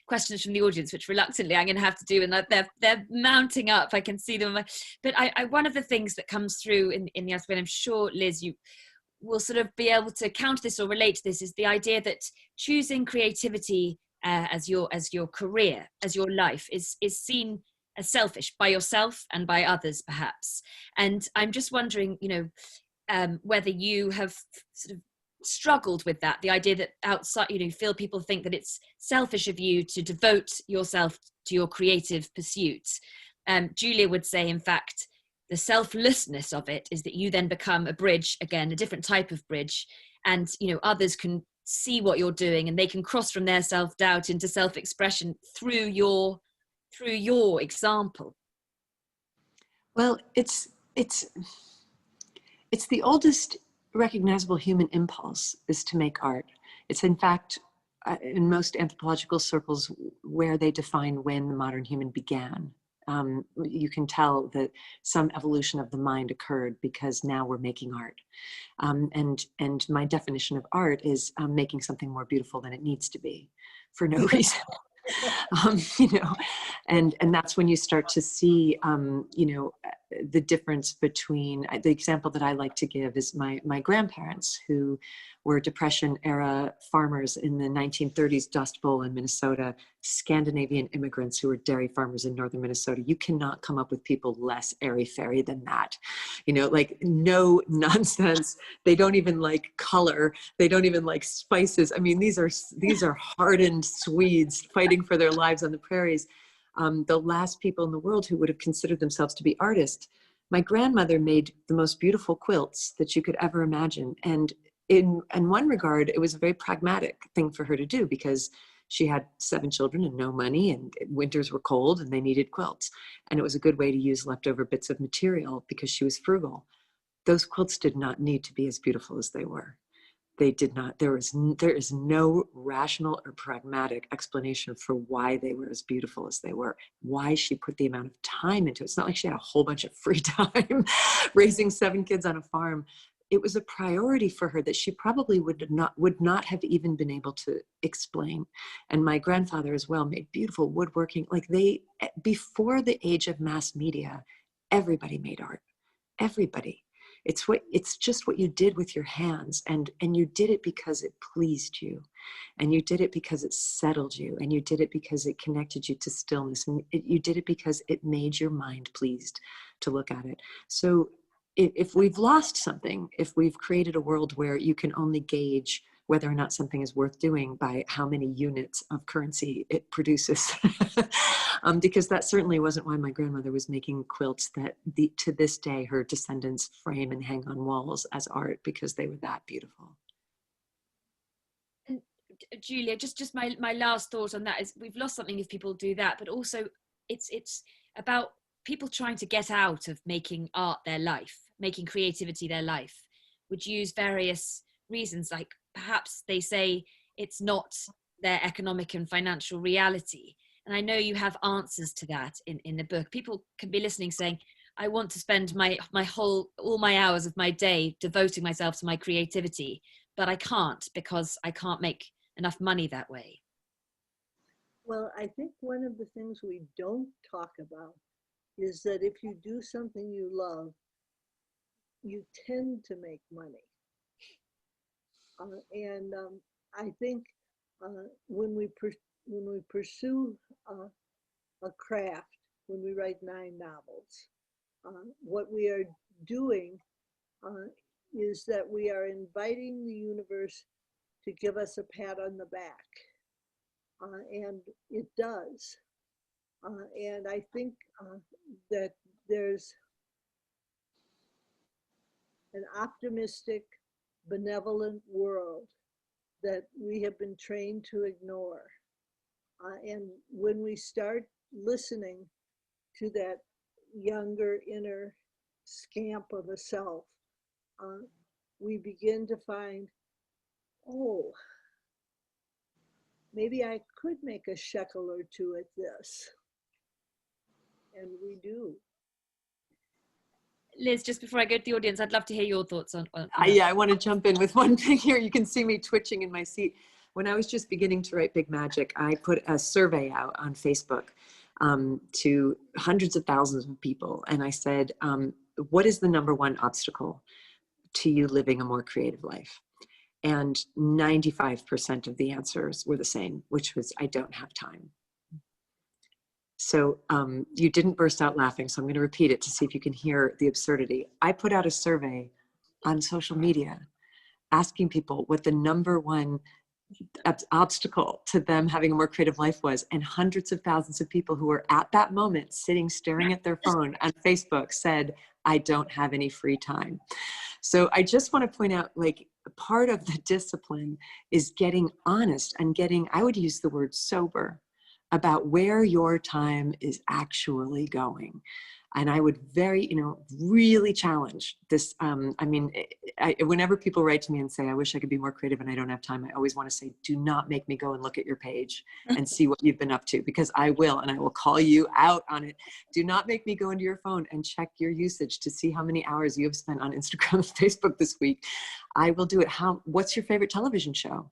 questions from the audience, which reluctantly I'm going to have to do, and they're mounting up. I can see them. But one of the things that comes through in the aspect, I'm sure, Liz, you will sort of be able to counter this or relate to this, is the idea that choosing creativity as your career, as your life, is seen as selfish by yourself and by others, perhaps. And I'm just wondering, whether you have sort of struggled with that, the idea that outside, feel people think that it's selfish of you to devote yourself to your creative pursuits. Julia would say, in fact, the selflessness of it is that you then become a bridge, again, a different type of bridge, and others can see what you're doing and they can cross from their self-doubt into self-expression through your example. Well, it's the oldest recognizable human impulse is to make art. It's in fact, in most anthropological circles, where they define when the modern human began. You can tell that some evolution of the mind occurred because now we're making art. And my definition of art is making something more beautiful than it needs to be for no reason. And that's when you start to see, the difference between, the example that I like to give is my grandparents, who were Depression era farmers in the 1930s Dust Bowl in Minnesota, Scandinavian immigrants who were dairy farmers in northern Minnesota. You cannot come up with people less airy-fairy than that. You know, like no nonsense. They don't even like color. They don't even like spices. I mean, these are hardened Swedes fighting for their lives on the prairies. The last people in the world who would have considered themselves to be artists. My grandmother made the most beautiful quilts that you could ever imagine. And in one regard, it was a very pragmatic thing for her to do because she had 7 children and no money, and winters were cold and they needed quilts. And it was a good way to use leftover bits of material because she was frugal. Those quilts did not need to be as beautiful as they were. They did not. There is no rational or pragmatic explanation for why they were as beautiful as they were, why she put the amount of time into it. It's not like she had a whole bunch of free time raising 7 kids on a farm. It was a priority for her that she probably would not have even been able to explain. And my grandfather as well made beautiful woodworking. Like before the age of mass media, everybody made art. Everybody. It's just what you did with your hands, and you did it because it pleased you, and you did it because it settled you, and you did it because it connected you to stillness, and you did it because it made your mind pleased to look at it. So if we've lost something, if we've created a world where you can only gauge whether or not something is worth doing by how many units of currency it produces, because that certainly wasn't why my grandmother was making quilts that to this day her descendants frame and hang on walls as art because they were that beautiful. And Julia, just my last thought on that is we've lost something if people do that, but also it's about people trying to get out of making art their life, making creativity their life, would use various reasons, like perhaps they say it's not their economic and financial reality. And I know you have answers to that in the book. People can be listening saying, I want to spend all my hours of my day devoting myself to my creativity, but I can't because I can't make enough money that way. Well, I think one of the things we don't talk about is that if you do something you love, you tend to make money. I think when we pursue a craft, when we write 9 novels, what we are doing is that we are inviting the universe to give us a pat on the back, and it does. And I think that there's an optimistic, benevolent world that we have been trained to ignore. And when we start listening to that younger inner scamp of a self, we begin to find, oh, maybe I could make a shekel or 2 at this. And we do. Liz, just before I go to the audience, I'd love to hear your thoughts on Yeah, I want to jump in with one thing here. You can see me twitching in my seat. When I was just beginning to write Big Magic, I put a survey out on Facebook to hundreds of thousands of people. And I said, what is the #1 obstacle to you living a more creative life? And 95% of the answers were the same, which was, I don't have time. So you didn't burst out laughing, so I'm going to repeat it to see if you can hear the absurdity. I put out a survey on social media asking people what the #1 obstacle to them having a more creative life was, and hundreds of thousands of people who were at that moment sitting staring at their phone on Facebook said, I don't have any free time. So I just want to point out, like, part of the discipline is getting honest and getting, I would use the word sober, about where your time is actually going. And I would really challenge this. Whenever people write to me and say, I wish I could be more creative and I don't have time, I always want to say, do not make me go and look at your page and see what you've been up to, because I will, and I will call you out on it. Do not make me go into your phone and check your usage to see how many hours you have spent on Instagram and Facebook this week. I will do it. What's your favorite television show?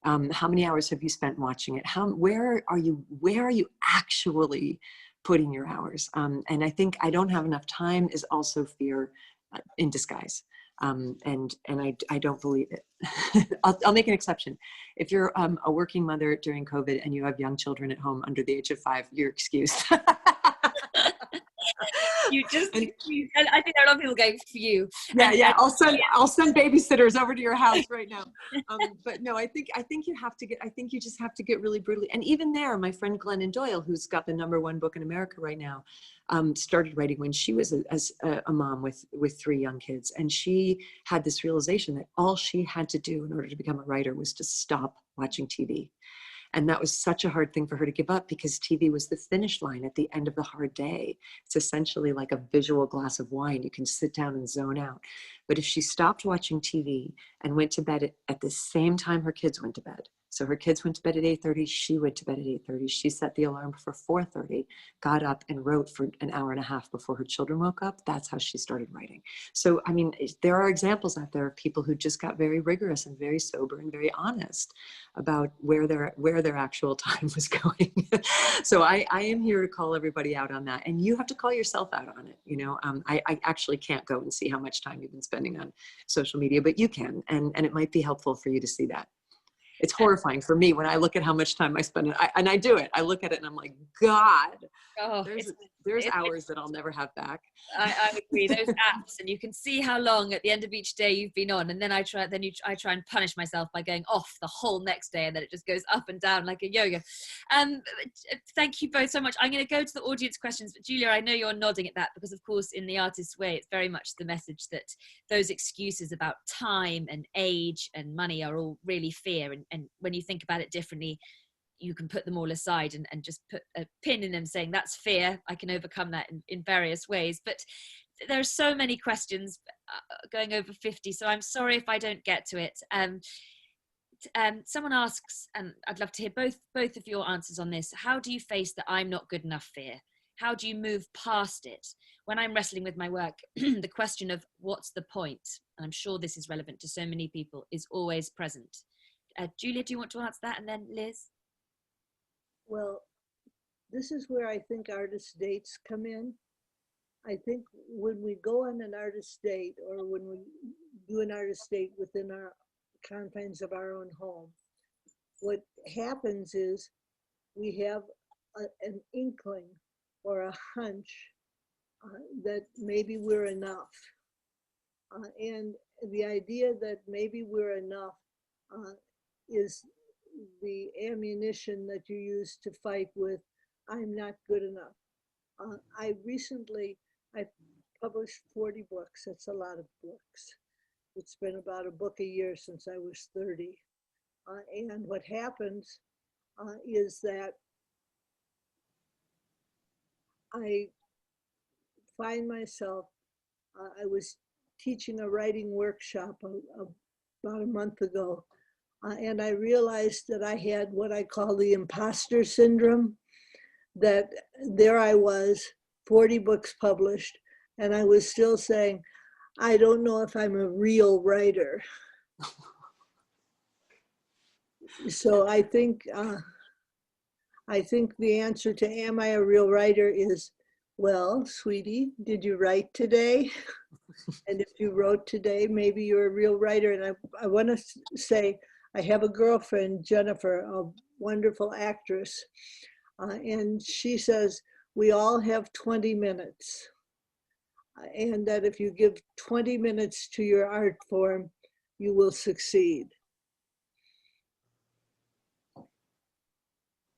How many hours have you spent watching it? Where are you actually putting your hours? And I think I don't have enough time is also fear in disguise. I don't believe it. I'll make an exception. If you're a working mother during COVID and you have young children at home under the age of 5, you're excused. You just, and I think there are a lot of people going for you. Yeah. I'll send babysitters over to your house right now. But no, I think you just have to get really brutally. And even there, my friend Glennon Doyle, who's got the #1 book in America right now, started writing when she was a mom with 3 young kids. And she had this realization that all she had to do in order to become a writer was to stop watching TV. And that was such a hard thing for her to give up, because TV was the finish line at the end of the hard day. It's essentially like a visual glass of wine. You can sit down and zone out. But if she stopped watching TV and went to bed at the same time her kids went to bed, so her kids went to bed at 8:30, she went to bed at 8:30. She set the alarm for 4:30, got up and wrote for an hour and a half before her children woke up. That's how she started writing. So, I mean, there are examples out there of people who just got very rigorous and very sober and very honest about where their actual time was going. So I am here to call everybody out on that. And you have to call yourself out on it. I actually can't go and see how much time you've been spending on social media, but you can. And it might be helpful for you to see that. It's horrifying for me when I look at how much time I spend. And I do it. I look at it and I'm like, God, there's hours that I'll never have back. I agree. Those apps, and you can see how long at the end of each day you've been on. And then I try and punish myself by going off the whole next day, and then it just goes up and down like a yo-yo. Thank you both so much. I'm going to go to the audience questions, but Julia, I know you're nodding at that because, of course, in The Artist's Way, it's very much the message that those excuses about time and age and money are all really fear. And when you think about it differently, you can put them all aside and just put a pin in them, saying that's fear. I can overcome that in various ways. But there are so many questions going over 50, so I'm sorry if I don't get to it. Someone asks, and I'd love to hear both of your answers on this. How do you face the I'm not good enough fear? How do you move past it? When I'm wrestling with my work, the question of what's the point, and I'm sure this is relevant to so many people, is always present. Julia, do you want to answer that? And then Liz? Well, this is where I think artist dates come in. I think when we go on an artist date, or when we do an artist date within our confines of our own home, what happens is we have an inkling or a hunch that maybe we're enough. And the idea that maybe we're enough is the ammunition that you use to fight with, I'm not good enough. I published 40 books. That's a lot of books. It's been about a book a year since I was 30. And what happens is that I find myself, I was teaching a writing workshop about a month ago, and I realized that I had what I call the imposter syndrome, that there I was, 40 books published, and I was still saying, I don't know if I'm a real writer. So I think the answer to am I a real writer is, well, sweetie, did you write today? And if you wrote today, maybe you're a real writer. And I want to say, I have a girlfriend, Jennifer, a wonderful actress, and she says, we all have 20 minutes. And that if you give 20 minutes to your art form, you will succeed.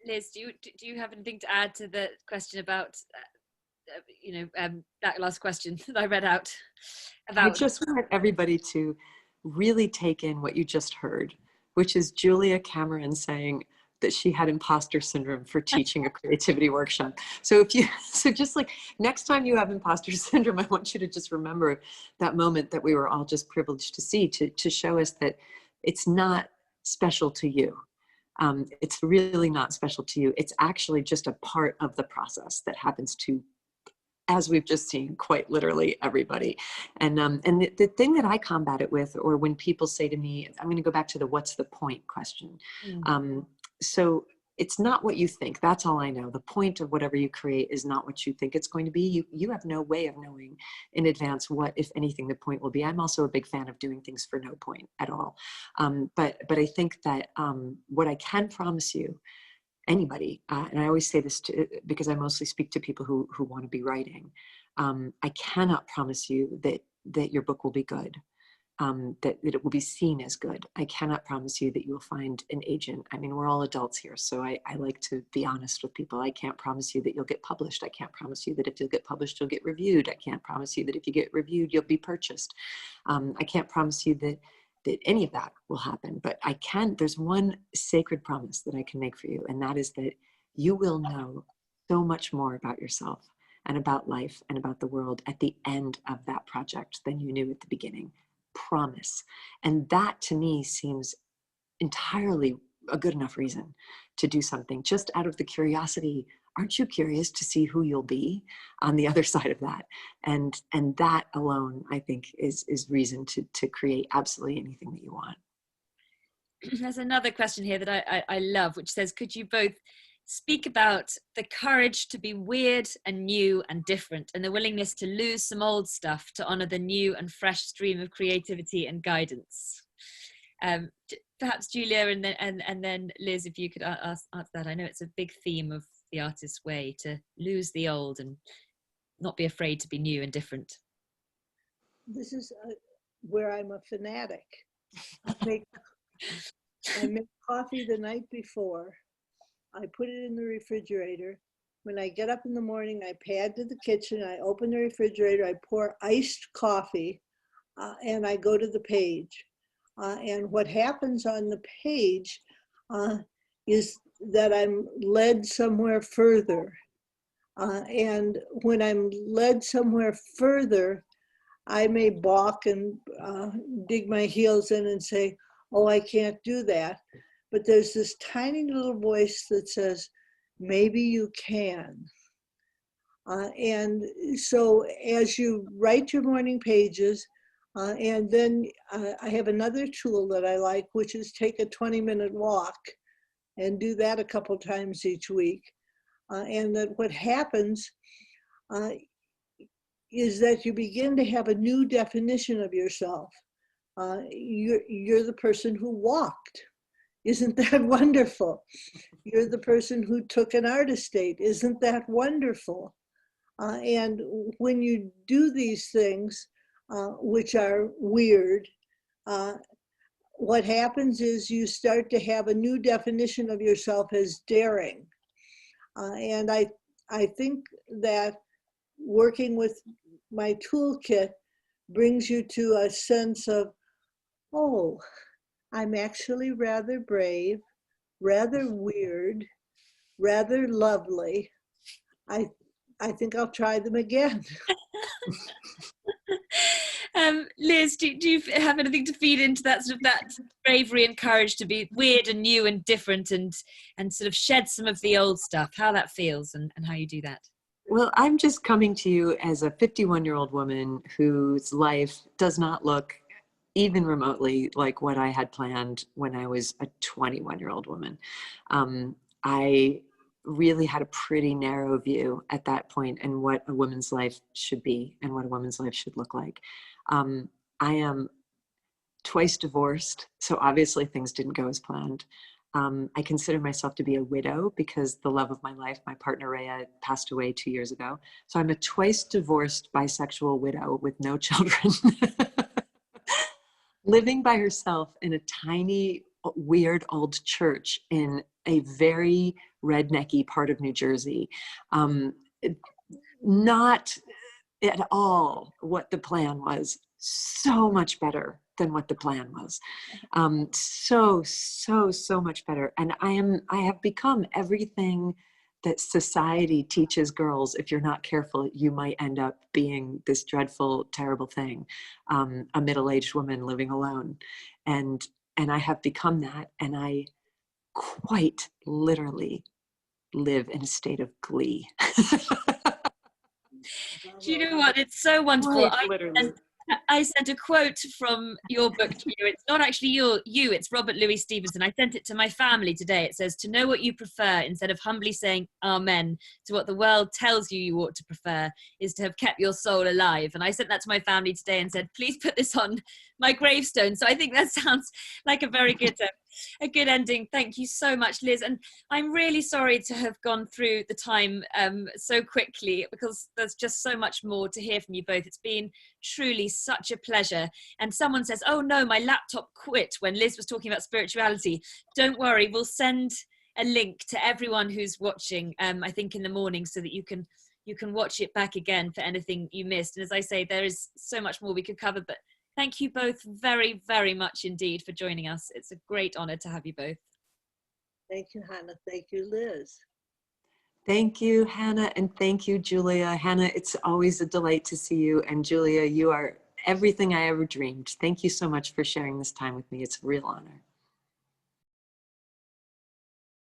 Liz, do you have anything to add to the question about, that last question that I read out? I just want everybody to really take in what you just heard, which is Julia Cameron saying that she had imposter syndrome for teaching a creativity workshop. So just like next time you have imposter syndrome, I want you to just remember that moment that we were all just privileged to see, to show us that it's not special to you. It's really not special to you. It's actually just a part of the process that happens to, as we've just seen, quite literally everybody. And the thing that I combat it with, or when people say to me, I'm going to go back to the what's the point question. So it's not what you think. That's all I know. The point of whatever you create is not what you think it's going to be. You have no way of knowing in advance what, if anything, the point will be. I'm also a big fan of doing things for no point at all. But I think that what I can promise you, anybody, and I always say this because I mostly speak to people who want to be writing. I cannot promise you that your book will be good. That it will be seen as good. I cannot promise you that you will find an agent. I mean, we're all adults here, so I like to be honest with people. I can't promise you that you'll get published. I can't promise you that if you'll get published, you'll get reviewed. I can't promise you that if you get reviewed, you'll be purchased. I can't promise you that any of that will happen, but there's one sacred promise that I can make for you, and that is that you will know so much more about yourself and about life and about the world at the end of that project than you knew at the beginning. Promise. And that to me seems entirely a good enough reason to do something just out of the curiosity. Aren't you curious to see who you'll be on the other side of that? And that alone, I think, is reason to create absolutely anything that you want. There's another question here that I love, which says, could you both speak about the courage to be weird and new and different, and the willingness to lose some old stuff to honor the new and fresh stream of creativity and guidance? Perhaps Julia and then Liz, if you could answer that. I know it's a big theme of the artist's way, to lose the old and not be afraid to be new and different. This is where I'm a fanatic. I make coffee the night before. I put it in the refrigerator. When I get up in the morning, I pad to the kitchen, I open the refrigerator, I pour iced coffee, and I go to the page. And what happens on the page is that I'm led somewhere further. And when I'm led somewhere further, I may balk and dig my heels in and say, oh, I can't do that. But there's this tiny little voice that says, maybe you can. And so as you write your morning pages, and then I have another tool that I like, which is take a 20-minute walk and do that a couple times each week. And that what happens is that you begin to have a new definition of yourself. You're the person who walked. Isn't that wonderful? You're the person who took an art estate. Isn't that wonderful? And when you do these things, which are weird, what happens is you start to have a new definition of yourself as daring. And I think that working with my toolkit brings you to a sense of, oh, I'm actually rather brave, rather weird, rather lovely. I think I'll try them again. Liz, do you have anything to feed into that sort of that bravery and courage to be weird and new and different and sort of shed some of the old stuff, how that feels and how you do that? Well, I'm just coming to you as a 51-year-old woman whose life does not look even remotely like what I had planned when I was a 21-year-old woman. I really had a pretty narrow view at that point and what a woman's life should be and what a woman's life should look like. I am twice divorced, so obviously things didn't go as planned. I consider myself to be a widow because the love of my life, my partner Rhea, passed away 2 years ago. So I'm a twice divorced bisexual widow with no children. Living by herself in a tiny, weird old church in a very rednecky part of New Jersey. Not at all what the plan was. So much better than what the plan was. So much better. And I have become everything that society teaches girls. If you're not careful, you might end up being this dreadful, terrible thing, a middle-aged woman living alone. And I have become that. And I quite literally live in a state of glee. Do you know what? It's so wonderful. I sent a quote from your book to you. It's not actually you, it's Robert Louis Stevenson. I sent it to my family today. It says, to know what you prefer instead of humbly saying amen to what the world tells you you ought to prefer is to have kept your soul alive. And I sent that to my family today and said, please put this on my gravestone. So I think that sounds like a very good a good ending. Thank you so much, Liz. And I'm really sorry to have gone through the time so quickly, because there's just so much more to hear from you both. It's been truly such a pleasure. And someone says, oh no, my laptop quit when Liz was talking about spirituality. Don't worry, we'll send a link to everyone who's watching, I think in the morning, so that you can watch it back again for anything you missed. And as I say, there is so much more we could cover, but thank you both very, very much indeed for joining us. It's a great honor to have you both. Thank you, Hannah. Thank you, Liz. Thank you, Hannah, and thank you, Julia. Hannah, it's always a delight to see you, and Julia, you are everything I ever dreamed. Thank you so much for sharing this time with me. It's a real honor.